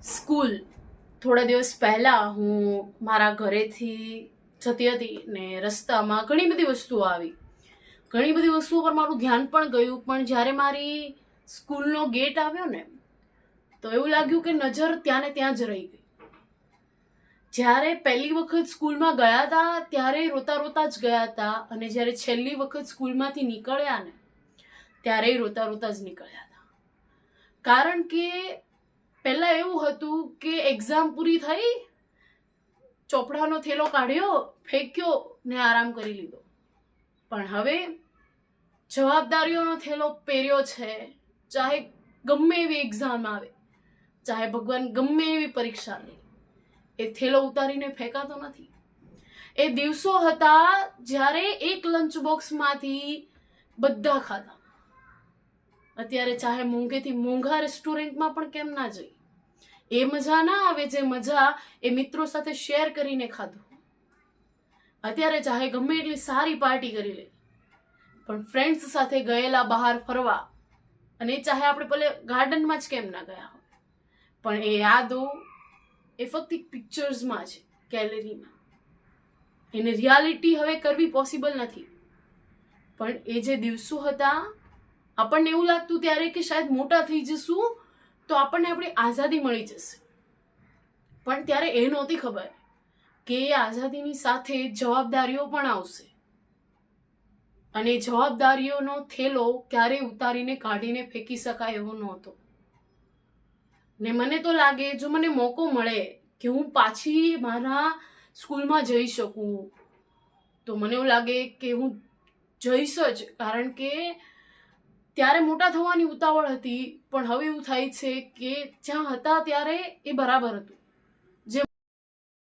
School થોડા દિવસ પહેલાં હું મારા ઘરેથી જતી હતી ને રસ્તામાં ઘણી બધી વસ્તુઓ આવી. ઘણી બધી વસ્તુઓ પર મારું ધ્યાન પણ ગયું, પણ જ્યારે મારી સ્કૂલનો ગેટ આવ્યો ને તો એવું લાગ્યું કે નજર ત્યાં ને ત્યાં જ રહી ગઈ. જ્યારે પહેલી વખત સ્કૂલમાં ગયા હતા ત્યારે રોતા રોતા જ ગયા હતા, અને જ્યારે છેલ્લી વખત સ્કૂલમાંથી નીકળ્યા ને ત્યારે રોતા રોતા જ નીકળ્યા હતા. કારણ કે પહેલાં એવું હતું કે એક્ઝામ પૂરી થઈ, ચોપડાનો થેલો કાઢ્યો, ફેંક્યો ને આરામ કરી લીધો. પણ હવે જવાબદારીઓનો થેલો પહેર્યો છે. ચાહે ગમે એવી એક્ઝામ આવે, ચાહે ભગવાન ગમે એવી પરીક્ષા લે, એ થેલો ઉતારીને ફેંકાતો નથી. એ દિવસો હતા જ્યારે એક લંચ બોક્સમાંથી બધા ખાતા. અત્યારે ચાહે મોંઘેથી મોંઘા રેસ્ટોરન્ટમાં પણ કેમ ના જઈ, એ મજા ના આવે જે મજા એ મિત્રો સાથે શેર કરીને ખાધું. અત્યારે ચાહે ગમે એટલી સારી પાર્ટી કરી લે, પણ ફ્રેન્ડ્સ સાથે ગયેલા બહાર ફરવા, અને ચાહે આપણે ભલે ગાર્ડનમાં જ કેમ ના ગયા હોય, પણ એ યાદો એ ફક્ત પિક્ચર્સમાં છે, ગેલેરીમાં. એને રિયાલિટી હવે કરવી પોસિબલ નથી. પણ એ જે દિવસો હતા, આપણને એવું લાગતું ત્યારે કે શાયદ મોટા થઈ જશું તો આપણને આપણી આઝાદી મળી જશે. પણ ત્યારે એ નહોતી ખબર કે એ આઝાદીની સાથે જવાબદારીઓ પણ આવશે, અને જવાબદારીઓનો થેલો ક્યારેય ઉતારીને કાઢીને ફેંકી શકાય એવો નહોતો. ને મને તો લાગે જો મને મોકો મળે કે હું પાછી મારા સ્કૂલમાં જઈ શકું તો મને એવું લાગે કે હું જઈશ જ. કારણ કે ત્યારે મોટા થવાની ઉતાવળ હતી, પણ હવે એવું થાય છે કે જ્યાં હતા ત્યારે એ બરાબર હતું.